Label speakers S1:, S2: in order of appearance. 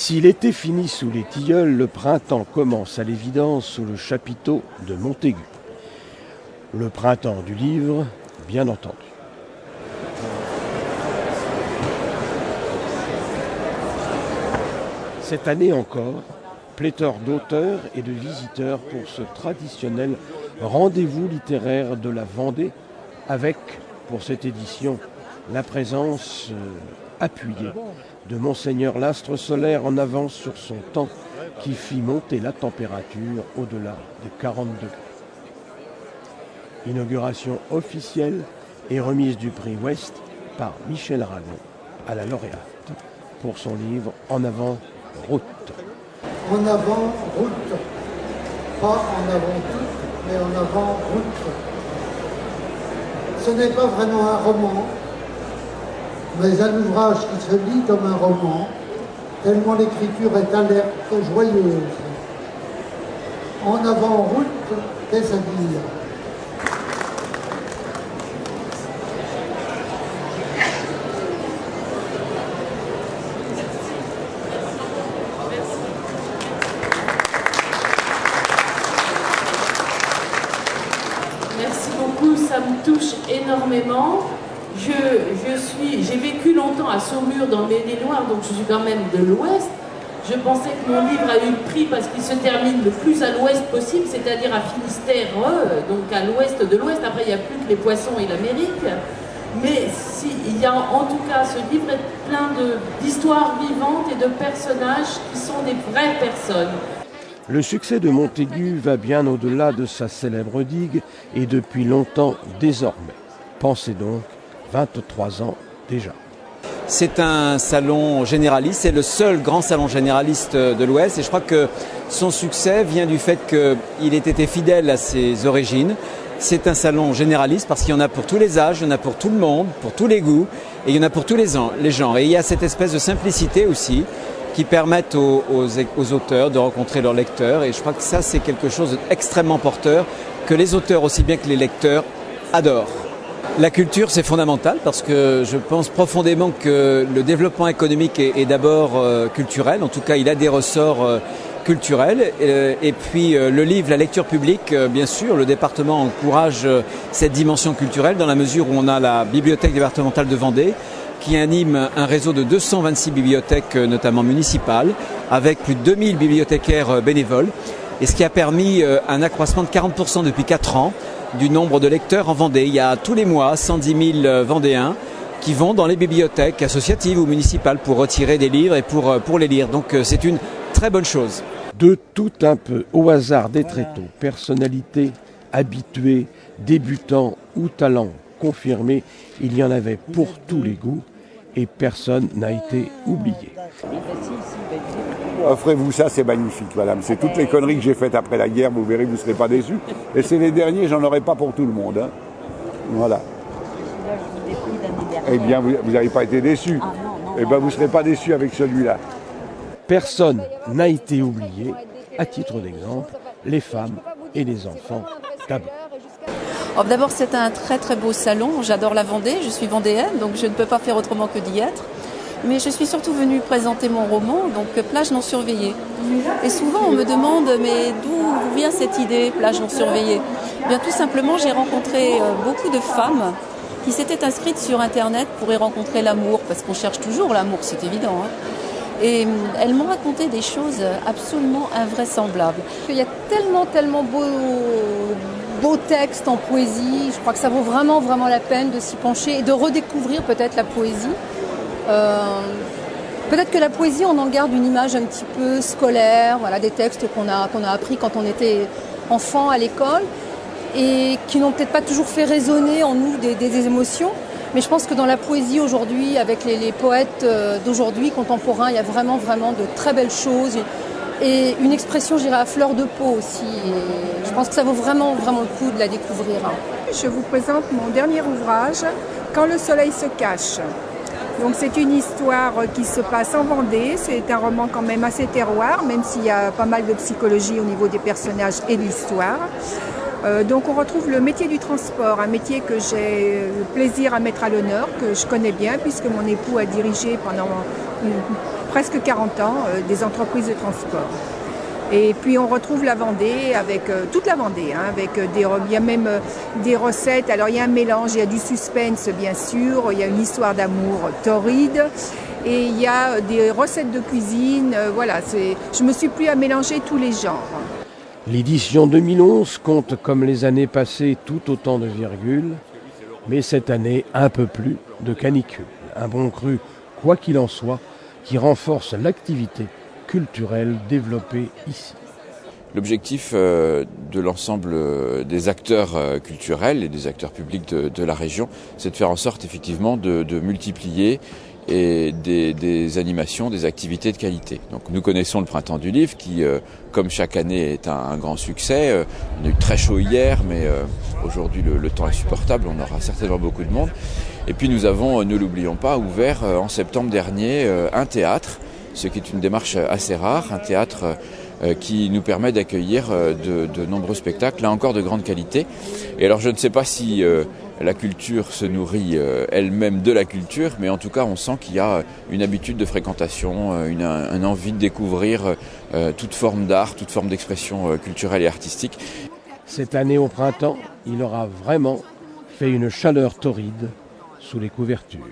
S1: Si l'été finit sous les tilleuls, le printemps commence à l'évidence sous le chapiteau de Montaigu. Le printemps du livre, bien entendu. Cette année encore, pléthore d'auteurs et de visiteurs pour ce traditionnel rendez-vous littéraire de la Vendée, avec, pour cette édition, la présence appuyée de Monseigneur Lastre Solaire en avance sur son temps, qui fit monter la température au-delà des 40 degrés. Inauguration officielle et remise du prix Ouest par Michel Aragon à la lauréate pour son livre En avant, route.
S2: En avant, route. Pas en avant tout, mais en avant, route. Ce n'est pas vraiment un roman, mais un ouvrage qui se lit comme un roman, tellement l'écriture est alerte, joyeuse. En avant, route, qu'est-ce à dire?
S3: Merci beaucoup, ça me touche énormément. J'ai vécu longtemps à Saumur dans le Maine-et-Loire, donc je suis quand même de l'Ouest. Je pensais que mon livre a eu le prix parce qu'il se termine le plus à l'Ouest possible, c'est-à-dire à Finistère, donc à l'Ouest de l'Ouest. Après, il n'y a plus que les poissons et l'Amérique. Mais il y a en tout cas, ce livre est plein d'histoires vivantes et de personnages qui sont des vraies personnes.
S1: Le succès de Montaigu va bien au-delà de sa célèbre digue et depuis longtemps désormais. Pensez donc, 23 ans déjà.
S4: C'est un salon généraliste, c'est le seul grand salon généraliste de l'Ouest et je crois que son succès vient du fait qu'il ait été fidèle à ses origines. C'est un salon généraliste parce qu'il y en a pour tous les âges, il y en a pour tout le monde, pour tous les goûts et il y en a pour tous les genres. Et il y a cette espèce de simplicité aussi qui permettent aux auteurs de rencontrer leurs lecteurs et je crois que ça c'est quelque chose d'extrêmement porteur que les auteurs aussi bien que les lecteurs adorent. La culture, c'est fondamental parce que je pense profondément que le développement économique est d'abord culturel. En tout cas, il a des ressorts culturels. Et puis le livre, la lecture publique, bien sûr, le département encourage cette dimension culturelle dans la mesure où on a la bibliothèque départementale de Vendée qui anime un réseau de 226 bibliothèques, notamment municipales, avec plus de 2000 bibliothécaires bénévoles. Et ce qui a permis un accroissement de 40% depuis 4 ans du nombre de lecteurs en Vendée. Il y a tous les mois 110 000 Vendéens qui vont dans les bibliothèques associatives ou municipales pour retirer des livres et pour les lire. Donc c'est une très bonne chose.
S1: De tout un peu, au hasard des tréteaux, personnalités, habitués, débutants ou talents confirmés, il y en avait pour tous les goûts et personne n'a été oublié.
S5: Offrez-vous ça, c'est magnifique, madame. C'est toutes les conneries que j'ai faites après la guerre, vous verrez, vous ne serez pas déçus. Et c'est les derniers, j'en aurai pas pour tout le monde. Hein. Voilà. Eh bien, vous n'avez pas été déçus. Eh bien, vous ne serez pas déçus avec celui-là.
S1: Personne n'a été oublié, à titre d'exemple, les femmes et les enfants d'abord.
S6: D'abord, c'est un très très beau salon. J'adore la Vendée, je suis vendéenne, donc je ne peux pas faire autrement que d'y être. Mais je suis surtout venue présenter mon roman, donc Plage non surveillée. Et souvent on me demande, mais d'où vient cette idée, Plage non surveillée? Bien tout simplement, j'ai rencontré beaucoup de femmes qui s'étaient inscrites sur Internet pour y rencontrer l'amour, parce qu'on cherche toujours l'amour, c'est évident. Hein. Et elles m'ont raconté des choses absolument invraisemblables.
S7: Il y a tellement beaux textes en poésie, je crois que ça vaut vraiment la peine de s'y pencher et de redécouvrir peut-être la poésie. Peut-être que la poésie, on en garde une image un petit peu scolaire, voilà, des textes qu'on a appris quand on était enfant à l'école et qui n'ont peut-être pas toujours fait résonner en nous des émotions. Mais je pense que dans la poésie aujourd'hui, avec les poètes d'aujourd'hui, contemporains, il y a vraiment de très belles choses et une expression, je dirais, à fleur de peau aussi. Et je pense que ça vaut vraiment le coup de la découvrir.
S8: Je vous présente mon dernier ouvrage, Quand le soleil se cache. Donc c'est une histoire qui se passe en Vendée, c'est un roman quand même assez terroir, même s'il y a pas mal de psychologie au niveau des personnages et de l'histoire. Donc on retrouve le métier du transport, un métier que j'ai le plaisir à mettre à l'honneur, que je connais bien puisque mon époux a dirigé pendant presque 40 ans, des entreprises de transport. Et puis on retrouve la Vendée avec toute la Vendée, hein, il y a même des recettes. Alors il y a un mélange, il y a du suspense bien sûr, il y a une histoire d'amour torride et il y a des recettes de cuisine. Voilà, je me suis plu à mélanger tous les genres.
S1: L'édition 2011 compte comme les années passées tout autant de virgules, mais cette année un peu plus de canicule. Un bon cru, quoi qu'il en soit, qui renforce l'activité culturelle développée ici.
S9: L'objectif de l'ensemble des acteurs culturels et des acteurs publics de la région, c'est de faire en sorte effectivement de multiplier et des animations, des activités de qualité. Donc nous connaissons le Printemps du Livre qui, comme chaque année, est un grand succès. On a eu très chaud hier, mais aujourd'hui le temps est supportable, on aura certainement beaucoup de monde. Et puis nous avons, ne l'oublions pas, ouvert en septembre dernier un théâtre, ce qui est une démarche assez rare, un théâtre qui nous permet d'accueillir de nombreux spectacles, là encore de grande qualité. Et alors je ne sais pas si la culture se nourrit elle-même de la culture, mais en tout cas on sent qu'il y a une habitude de fréquentation, une envie de découvrir toute forme d'art, toute forme d'expression culturelle et artistique.
S1: Cette année au printemps, il aura vraiment fait une chaleur torride sous les couvertures.